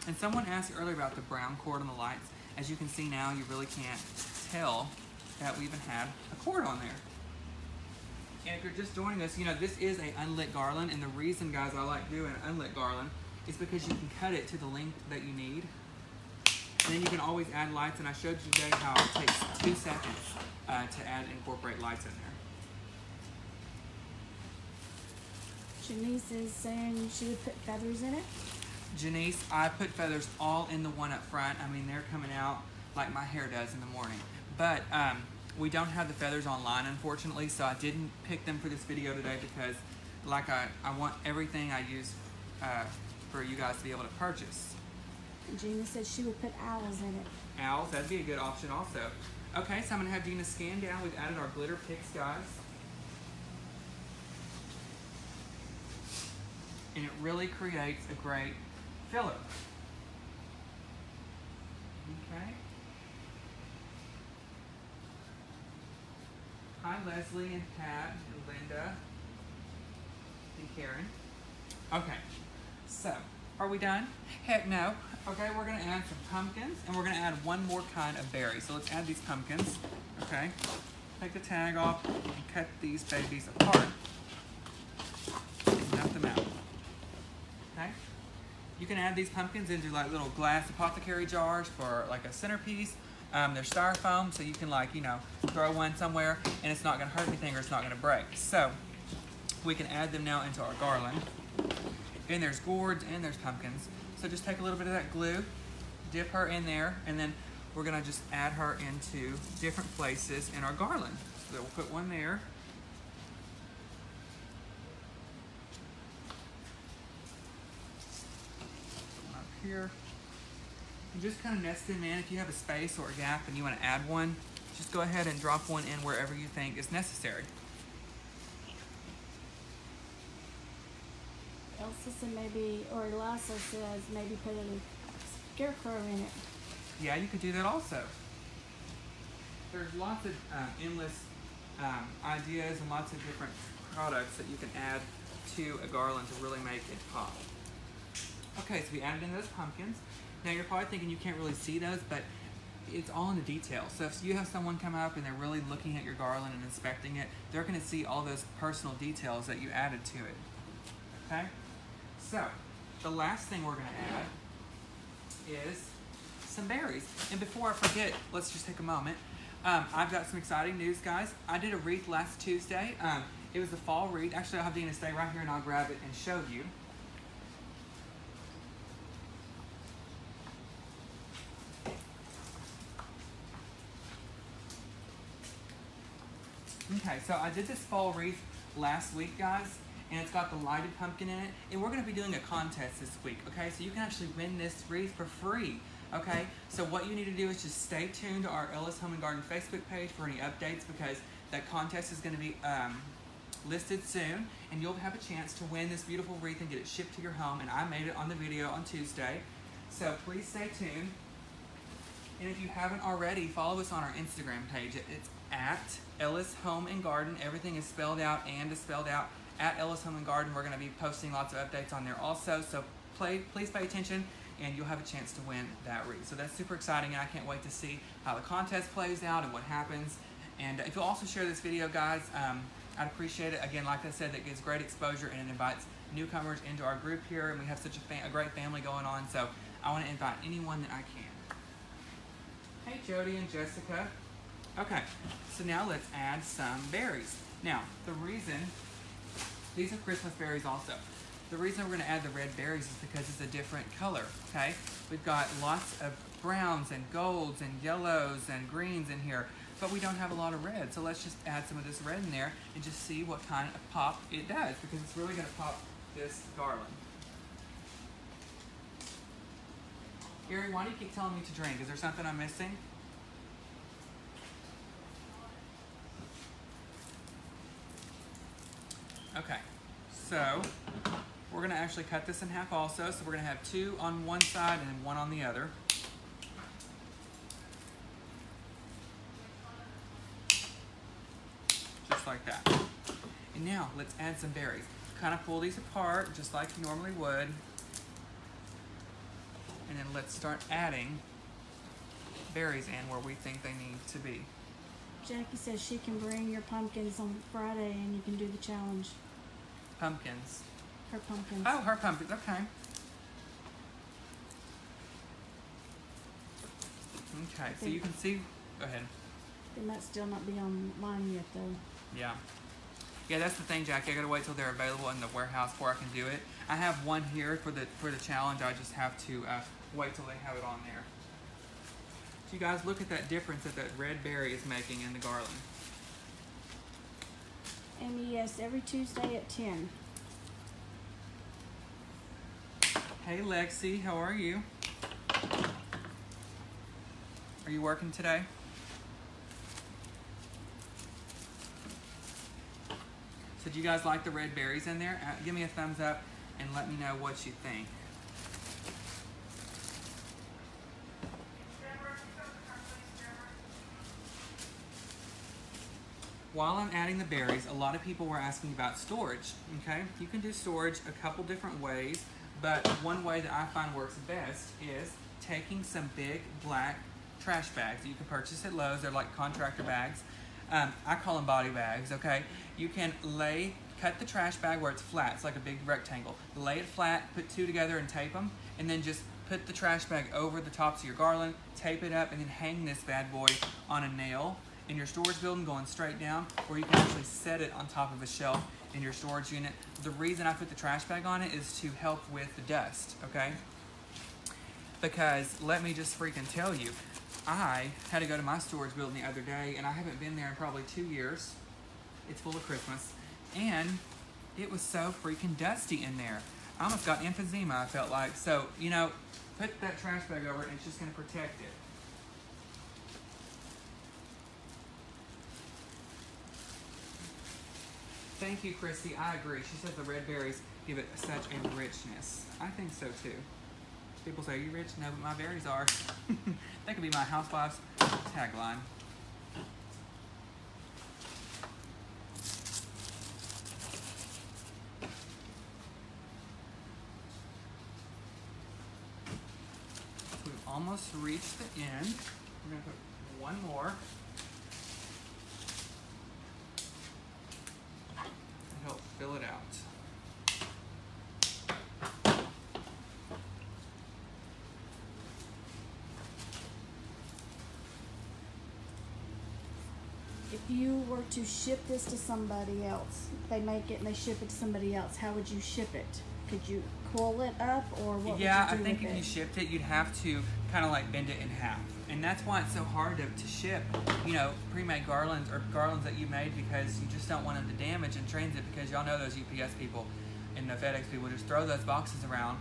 And someone asked earlier about the brown cord on the lights. As you can see now, you really can't tell that we even have a cord on there. And if you're just joining us, you know, this is an unlit garland. And the reason, guys, I like doing an unlit garland is because you can cut it to the length that you need. And then you can always add lights. And I showed you today how it takes 2 seconds to add and incorporate lights in there. Janice is saying she would put feathers in it. Janice, I put feathers all in the one up front. I mean, they're coming out like my hair does in the morning. But we don't have the feathers online, unfortunately, so I didn't pick them for this video today because like I want everything I use for you guys to be able to purchase. Gina said she would put owls in it. Owls, that'd be a good option also. Okay, so I'm gonna have Gina scan down. We've added our glitter picks, guys. And it really creates a great filler. Okay. Hi, Leslie and Pat and Linda and Karen. Okay, so are we done? Heck no. Okay, we're gonna add some pumpkins, and we're gonna add one more kind of berry. So let's add these pumpkins. Okay, take the tag off and cut these babies apart. And dump them out. Okay, you can add these pumpkins into like little glass apothecary jars for like a centerpiece. They're styrofoam, so you can, like, you know, throw one somewhere and it's not gonna hurt anything or it's not gonna break. So we can add them now into our garland. And there's gourds and there's pumpkins. So just take a little bit of that glue, dip her in there, and then we're gonna just add her into different places in our garland. So we'll put one there. Up here. And just kind of nest them in. If you have a space or a gap and you want to add one, just go ahead and drop one in wherever you think is necessary. Elsa said maybe, or Elisa says maybe put a scarecrow in it. Yeah, you could do that also. There's lots of endless ideas and lots of different products that you can add to a garland to really make it pop. Okay, so we added in those pumpkins. Now you're probably thinking you can't really see those, but it's all in the details. So if you have someone come up and they're really looking at your garland and inspecting it, they're going to see all those personal details that you added to it. Okay? So, the last thing we're going to add is some berries. And before I forget, let's just take a moment. I've got some exciting news, guys. I did a wreath last Tuesday. It was the fall wreath. Actually, I'll have Dina stay right here and I'll grab it and show you. Okay, so I did this fall wreath last week, guys, and it's got the lighted pumpkin in it, and we're going to be doing a contest this week, okay? So you can actually win this wreath for free, okay? So what you need to do is just stay tuned to our Ellis Home and Garden Facebook page for any updates, because that contest is going to be listed soon, and you'll have a chance to win this beautiful wreath and get it shipped to your home, and I made it on the video on Tuesday. So please stay tuned. And if you haven't already, follow us on our Instagram page. It's at Ellis Home and Garden. Everything is spelled out and is spelled out at Ellis Home and Garden. We're going to be posting lots of updates on there also. So please pay attention and you'll have a chance to win that wreath. So that's super exciting, and I can't wait to see how the contest plays out and what happens. And if you'll also share this video, guys, I'd appreciate it. Again, like I said, that gives great exposure and it invites newcomers into our group here, and we have such a great family going on. So I want to invite anyone that I can. Hey, Jody and Jessica. Okay, so now let's add some berries. Now, the reason, these are Christmas berries also. The reason we're going to add the red berries is because it's a different color, okay? We've got lots of browns and golds and yellows and greens in here, but we don't have a lot of red. So let's just add some of this red in there and just see what kind of pop it does, because it's really going to pop this garland. Gary, why do you keep telling me to drink? Is there something I'm missing? Okay, so we're going to actually cut this in half also. So we're going to have 2 on one side and 1 on the other. Just like that. And now let's add some berries. Kind of pull these apart just like you normally would. And then let's start adding berries in where we think they need to be. Jackie says she can bring your pumpkins on Friday and you can do the challenge. Pumpkins. Her pumpkins. Oh, her pumpkins. Okay. Okay, so you can see. Go ahead. They might still not be on mine yet, though. Yeah. Yeah, that's the thing, Jackie. I gotta wait till they're available in the warehouse before I can do it. I have one here for the challenge. I just have to wait till they have it on there. So you guys look at that difference that red berry is making in the garland. Amy, yes, every Tuesday at 10. Hey, Lexi, how are you? Are you working today? So do you guys like the red berries in there? Give me a thumbs up and let me know what you think. While I'm adding the berries, a lot of people were asking about storage, okay? You can do storage a couple different ways, but one way that I find works best is taking some big black trash bags that you can purchase at Lowe's. They're like contractor bags. I call them body bags, okay? You can cut the trash bag where it's flat. It's like a big rectangle. Lay it flat, put 2 together and tape them, and then just put the trash bag over the tops of your garland, tape it up, and then hang this bad boy on a nail in your storage building going straight down, or you can actually set it on top of a shelf in your storage unit. The reason I put the trash bag on it is to help with the dust, okay? Because let me just freaking tell you, I had to go to my storage building the other day, and I haven't been there in probably 2 years. It's full of Christmas, and it was so freaking dusty in there. I almost got emphysema, I felt like. So, you know, put that trash bag over it, and it's just going to protect it. Thank you, Christy. I agree. She says the red berries give it such a richness. I think so, too. People say, are you rich? No, but my berries are. That could be my housewife's tagline. almost reached the end. We're gonna put one more. To help fill it out. If you were to ship this to somebody else, they make it and they ship it to somebody else, how would you ship it? Could you coil it up, or what Yeah, would you do I think with if you shipped it, you'd have to kind of like bend it in half. And that's why it's so hard to ship, you know, pre-made garlands or garlands that you made, because you just don't want them to damage in transit, because y'all know those UPS people and the FedEx people just throw those boxes around.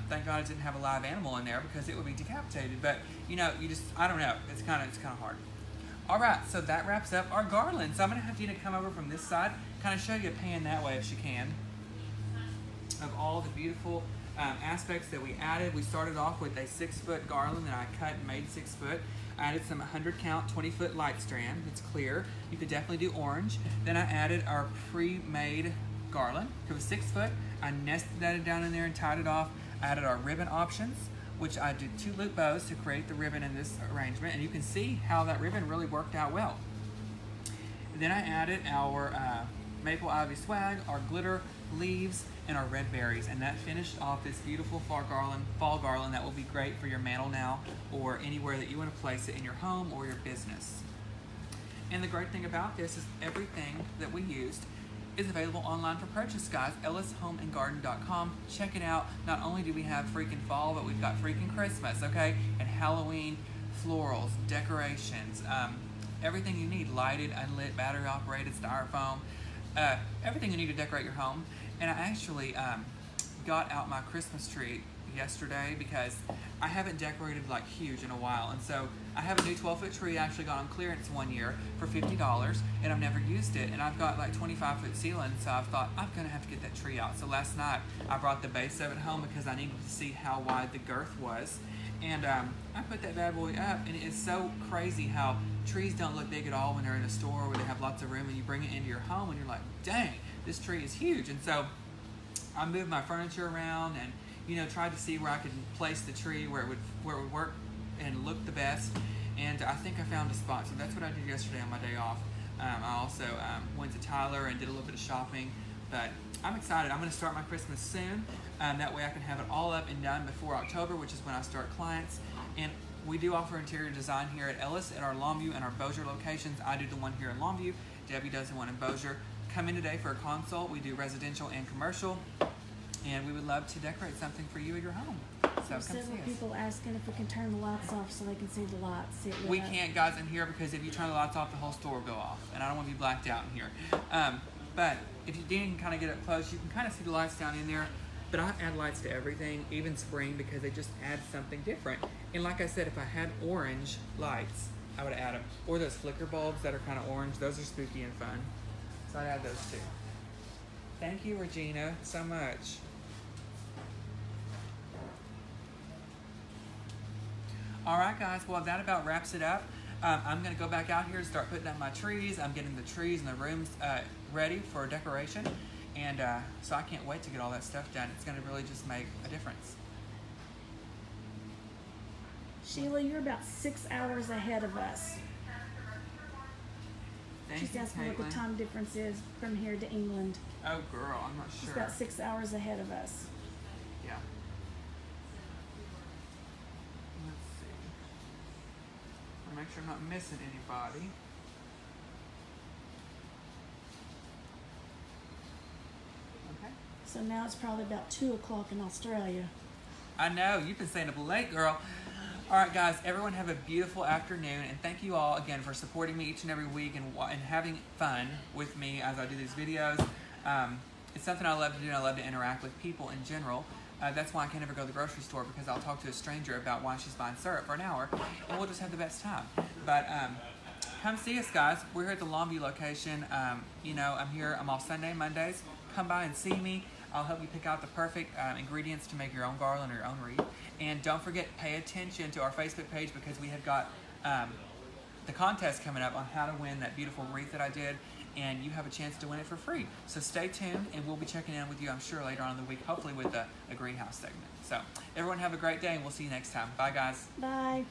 Thank God it didn't have a live animal in there, because it would be decapitated. But, you know, you just, I don't know, it's kind of hard. All right, so that wraps up our garland. So I'm gonna have Dina come over from this side, kind of show you a pan that way if she can, of all the beautiful aspects that we added. We started off with a 6-foot garland that I cut and made 6 foot. I added some 100 count 20-foot light strand. It's clear. You could definitely do orange. Then I added our pre-made garland. It was 6 foot. I nested that down in there and tied it off. I added our ribbon options, which I did 2 loop bows to create the ribbon in this arrangement, and you can see how that ribbon really worked out well. Then I added our maple ivy swag, our glitter leaves, and our red berries, and that finished off this beautiful fall garland that will be great for your mantle now, or anywhere that you want to place it in your home or your business. And the great thing about this is everything that we used is available online for purchase, guys. ellishomeandgarden.com. Check it out. Not only do we have freaking fall, but we've got freaking Christmas, okay? And Halloween, florals, decorations, everything you need, lighted, unlit, battery operated, styrofoam, everything you need to decorate your home. And I actually got out my Christmas tree yesterday, because I haven't decorated like huge in a while, and so I have a new 12-foot tree I actually got on clearance one year for $50, and I've never used it, and I've got like 25-foot ceiling, so I thought I'm gonna have to get that tree out. So last night I brought the base of it home, because I needed to see how wide the girth was, and I put that bad boy up, and it's so crazy how trees don't look big at all when they're in a store where they have lots of room, and you bring it into your home and you're like, dang, this tree is huge. And so I moved my furniture around and, you know, tried to see where I could place the tree where it would work and look the best. And I think I found a spot. So that's what I did yesterday on my day off. I also went to Tyler and did a little bit of shopping. But I'm excited. I'm going to start my Christmas soon. That way I can have it all up and done before October, which is when I start clients. And we do offer interior design here at Ellis at our Longview and our Bossier locations. I do the one here in Longview. Debbie does the one in Bossier. Come in today for a consult. We do residential and commercial. And we would love to decorate something for you at your home. So come see several us. people asking if we can turn the lights off so they can see the lights. See it lit We up. can't, guys, in here, because if you turn the lights off, the whole store will go off. And I don't want to be blacked out in here. But if you didn't kind of get up close, you can kind of see the lights down in there. But I add lights to everything, even spring, because they just add something different. And like I said, if I had orange lights, I would add them. Or those flicker bulbs that are kind of orange. Those are spooky and fun. So I'd add those too. Thank you, Regina, so much. All right, guys, well, that about wraps it up. I'm going to go back out here and start putting up my trees. I'm getting the trees and the rooms ready for decoration. And so I can't wait to get all that stuff done. It's going to really just make a difference. Sheila, you're about 6 hours ahead of us. Thank She's you, asking what the Caitlin. time difference is from here to England. Oh, girl, I'm not She's sure. about 6 hours ahead of us. Yeah. Let's see. I'll make sure I'm not missing anybody. Okay. So now it's probably about 2 o'clock in Australia. I know, you've been staying up late, girl. All right, guys, everyone have a beautiful afternoon, and thank you all again for supporting me each and every week and having fun with me as I do these videos. It's something I love to do, and I love to interact with people in general. That's why I can't ever go to the grocery store, because I'll talk to a stranger about why she's buying syrup for an hour, and we'll just have the best time. But come see us, guys. We're here at the Longview location. You know, I'm here. I'm off Sunday, Mondays. Come by and see me. I'll help you pick out the perfect ingredients to make your own garland or your own wreath. And don't forget, pay attention to our Facebook page, because we have got the contest coming up on how to win that beautiful wreath that I did. and you have a chance to win it for free. So stay tuned, and we'll be checking in with you, I'm sure, later on in the week, hopefully with a greenhouse segment. So everyone have a great day, and we'll see you next time. Bye, guys. Bye.